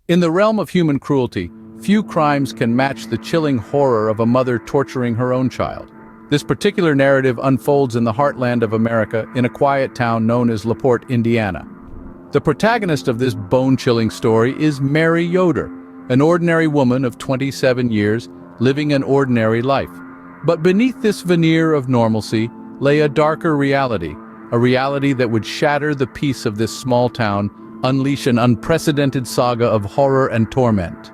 In the realm of human cruelty, few crimes can match the chilling horror of a mother torturing her own child. This particular narrative unfolds in the heartland of America in a quiet town known as LaPorte, Indiana. The protagonist of this bone-chilling story is Mary Yoder, an ordinary woman of 27 years living an ordinary life. But beneath this veneer of normalcy lay a darker reality, a reality that would shatter the peace of this small town, unleash an unprecedented saga of horror and torment.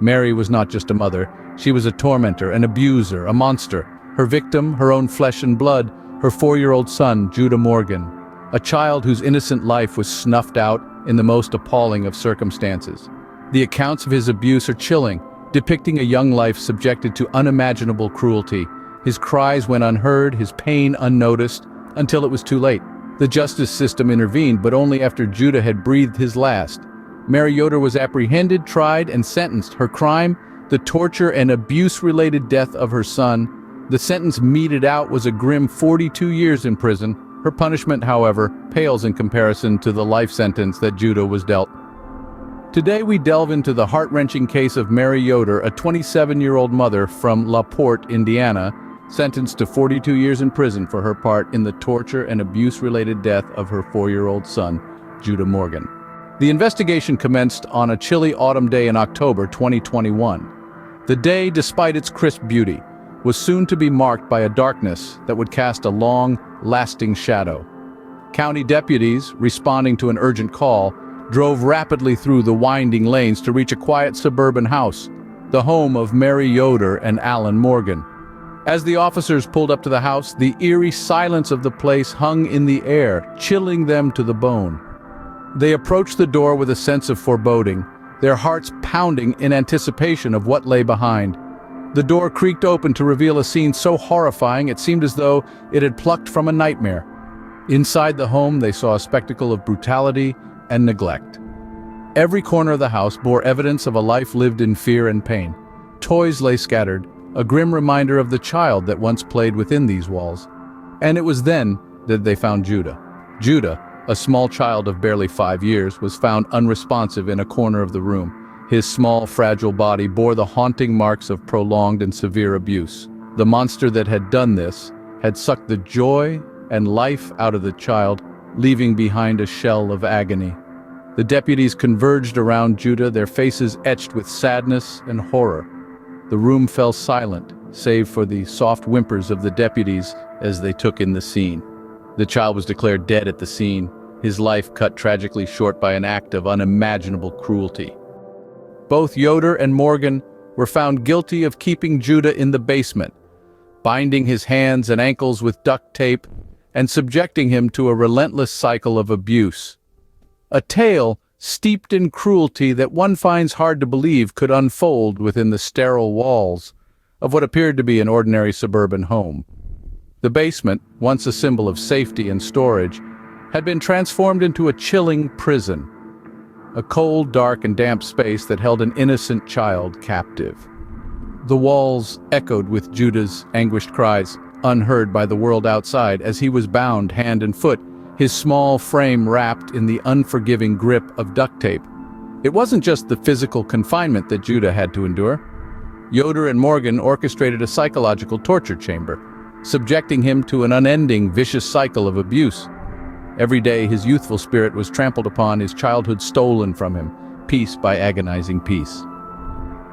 Mary was not just a mother, she was a tormentor, an abuser, a monster. Her victim, her own flesh and blood, her 4-year-old son, Judah Morgan, a child whose innocent life was snuffed out in the most appalling of circumstances. The accounts of his abuse are chilling, depicting a young life subjected to unimaginable cruelty. His cries went unheard, his pain unnoticed, until it was too late. The justice system intervened, but only after Judah had breathed his last. Mary Yoder was apprehended, tried, and sentenced. Her crime, the torture and abuse-related death of her son. The sentence meted out was a grim 42 years in prison. Her punishment, however, pales in comparison to the life sentence that Judah was dealt. Today we delve into the heart-wrenching case of Mary Yoder, a 27-year-old mother from LaPorte, Indiana, sentenced to 42 years in prison for her part in the torture and abuse-related death of her 4-year-old son, Judah Morgan. The investigation commenced on a chilly autumn day in October 2021. The day, despite its crisp beauty, was soon to be marked by a darkness that would cast a long, lasting shadow. County deputies, responding to an urgent call, drove rapidly through the winding lanes to reach a quiet suburban house, the home of Mary Yoder and Alan Morgan. As the officers pulled up to the house, the eerie silence of the place hung in the air, chilling them to the bone. They approached the door with a sense of foreboding, their hearts pounding in anticipation of what lay behind. The door creaked open to reveal a scene so horrifying it seemed as though it had plucked from a nightmare. Inside the home, they saw a spectacle of brutality and neglect. Every corner of the house bore evidence of a life lived in fear and pain. Toys lay scattered, a grim reminder of the child that once played within these walls. And it was then that they found Judah. Judah, a small child of barely 5 years, was found unresponsive in a corner of the room. His small, fragile body bore the haunting marks of prolonged and severe abuse. The monster that had done this had sucked the joy and life out of the child, leaving behind a shell of agony. The deputies converged around Judah, their faces etched with sadness and horror. The room fell silent, save for the soft whimpers of the deputies as they took in the scene. The child was declared dead at the scene, his life cut tragically short by an act of unimaginable cruelty. Both Yoder and Morgan were found guilty of keeping Judah in the basement, binding his hands and ankles with duct tape, and subjecting him to a relentless cycle of abuse. A tale steeped in cruelty that one finds hard to believe could unfold within the sterile walls of what appeared to be an ordinary suburban home. The basement, once a symbol of safety and storage, had been transformed into a chilling prison, a cold, dark, and damp space that held an innocent child captive. The walls echoed with Judah's anguished cries, unheard by the world outside, as he was bound hand and foot, his small frame wrapped in the unforgiving grip of duct tape. It wasn't just the physical confinement that Judah had to endure. Yoder and Morgan orchestrated a psychological torture chamber, subjecting him to an unending, vicious cycle of abuse. Every day his youthful spirit was trampled upon, his childhood stolen from him, piece by agonizing piece.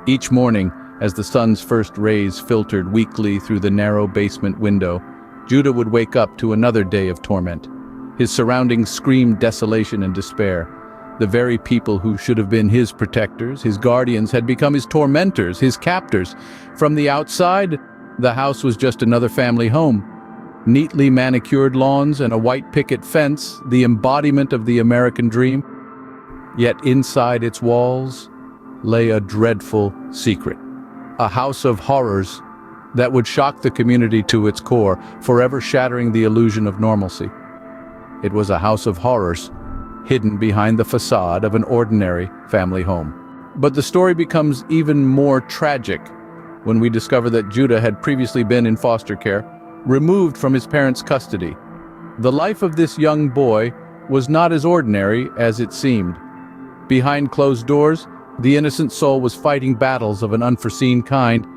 Each morning, as the sun's first rays filtered weakly through the narrow basement window, Judah would wake up to another day of torment. His surroundings screamed desolation and despair. The very people who should have been his protectors, his guardians, had become his tormentors, his captors. From the outside, the house was just another family home. Neatly manicured lawns and a white picket fence, the embodiment of the American dream. Yet inside its walls lay a dreadful secret. A house of horrors that would shock the community to its core, forever shattering the illusion of normalcy. It was a house of horrors, hidden behind the facade of an ordinary family home. But the story becomes even more tragic when we discover that Judah had previously been in foster care, removed from his parents' custody. The life of this young boy was not as ordinary as it seemed. Behind closed doors, The innocent soul was fighting battles of an unforeseen kind.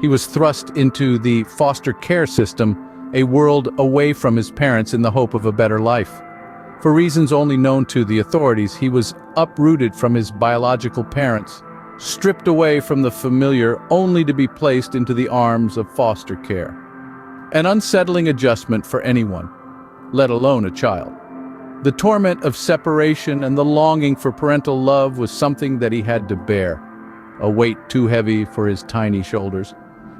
He was thrust into the foster care system, a world away from his parents in the hope of a better life. For reasons only known to the authorities, he was uprooted from his biological parents, stripped away from the familiar only to be placed into the arms of foster care. An unsettling adjustment for anyone, let alone a child. The torment of separation and the longing for parental love was something that he had to bear, a weight too heavy for his tiny shoulders.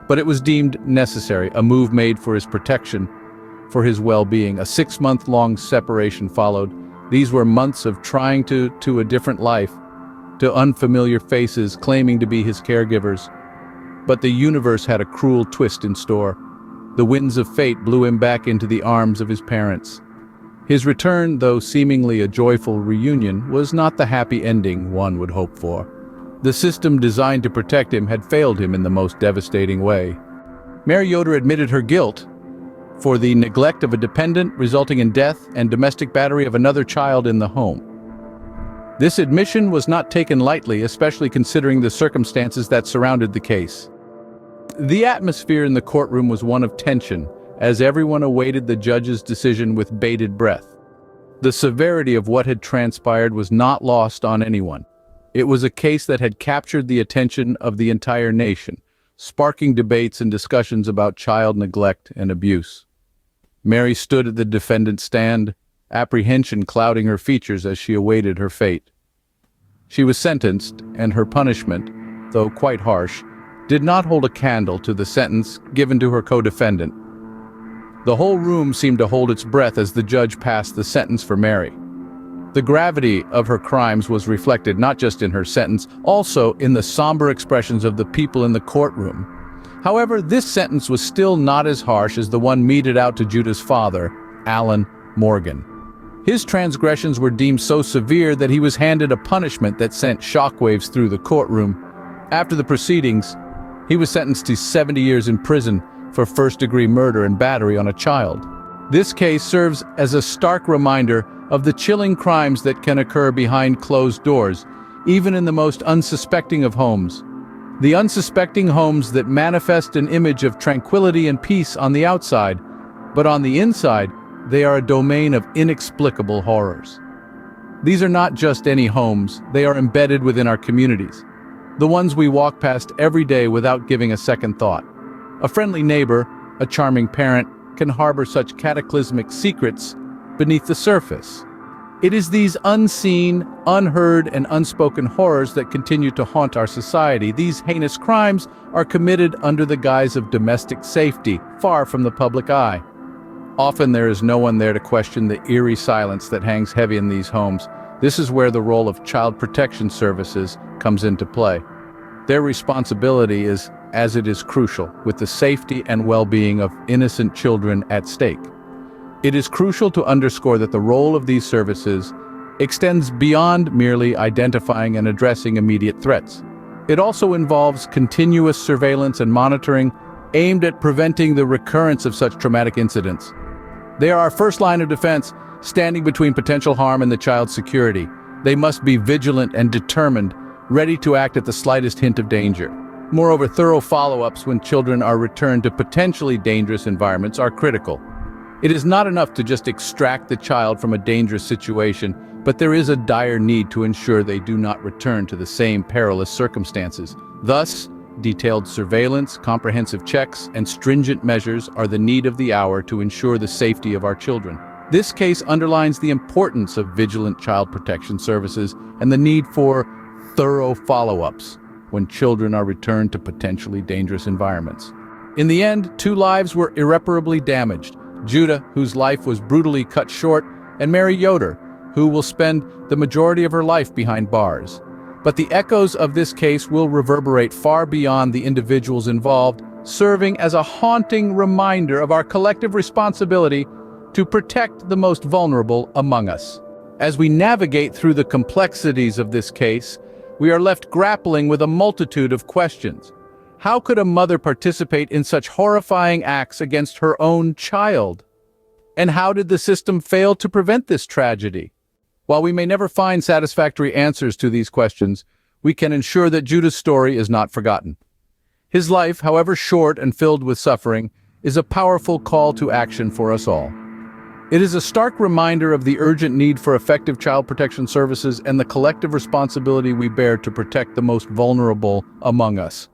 But it was deemed necessary, a move made for his protection, for his well-being. A 6-month-long separation followed. These were months of trying to a different life, to unfamiliar faces claiming to be his caregivers. But the universe had a cruel twist in store. The winds of fate blew him back into the arms of his parents. His return, though seemingly a joyful reunion, was not the happy ending one would hope for. The system designed to protect him had failed him in the most devastating way. Mary Yoder admitted her guilt for the neglect of a dependent, resulting in death and domestic battery of another child in the home. This admission was not taken lightly, especially considering the circumstances that surrounded the case. The atmosphere in the courtroom was one of tension, as everyone awaited the judge's decision with bated breath. The severity of what had transpired was not lost on anyone. It was a case that had captured the attention of the entire nation, sparking debates and discussions about child neglect and abuse. Mary stood at the defendant's stand, apprehension clouding her features as she awaited her fate. She was sentenced, and her punishment, though quite harsh, did not hold a candle to the sentence given to her co-defendant. The whole room seemed to hold its breath as the judge passed the sentence for Mary. The gravity of her crimes was reflected not just in her sentence, also in the somber expressions of the people in the courtroom. However, this sentence was still not as harsh as the one meted out to Judah's father, Alan Morgan. His transgressions were deemed so severe that he was handed a punishment that sent shockwaves through the courtroom. After the proceedings, he was sentenced to 70 years in prison for first-degree murder and battery on a child. This case serves as a stark reminder of the chilling crimes that can occur behind closed doors, even in the most unsuspecting of homes. The unsuspecting homes that manifest an image of tranquility and peace on the outside, but on the inside, they are a domain of inexplicable horrors. These are not just any homes, they are embedded within our communities. The ones we walk past every day without giving a second thought. A friendly neighbor, a charming parent, can harbor such cataclysmic secrets beneath the surface. It is these unseen, unheard, and unspoken horrors that continue to haunt our society. These heinous crimes are committed under the guise of domestic safety, far from the public eye. Often there is no one there to question the eerie silence that hangs heavy in these homes. This is where the role of child protection services comes into play. Their responsibility is as it is crucial, with the safety and well-being of innocent children at stake. It is crucial to underscore that the role of these services extends beyond merely identifying and addressing immediate threats. It also involves continuous surveillance and monitoring aimed at preventing the recurrence of such traumatic incidents. They are our first line of defense, standing between potential harm and the child's security. They must be vigilant and determined, ready to act at the slightest hint of danger. Moreover, thorough follow-ups when children are returned to potentially dangerous environments are critical. It is not enough to just extract the child from a dangerous situation, but there is a dire need to ensure they do not return to the same perilous circumstances. Thus, detailed surveillance, comprehensive checks, and stringent measures are the need of the hour to ensure the safety of our children. This case underlines the importance of vigilant child protection services and the need for thorough follow-ups when children are returned to potentially dangerous environments. In the end, 2 lives were irreparably damaged. Judah, whose life was brutally cut short, and Mary Yoder, who will spend the majority of her life behind bars. But the echoes of this case will reverberate far beyond the individuals involved, serving as a haunting reminder of our collective responsibility to protect the most vulnerable among us. As we navigate through the complexities of this case, we are left grappling with a multitude of questions. How could a mother participate in such horrifying acts against her own child? And how did the system fail to prevent this tragedy? While we may never find satisfactory answers to these questions, we can ensure that Judah's story is not forgotten. His life, however short and filled with suffering, is a powerful call to action for us all. It is a stark reminder of the urgent need for effective child protection services and the collective responsibility we bear to protect the most vulnerable among us.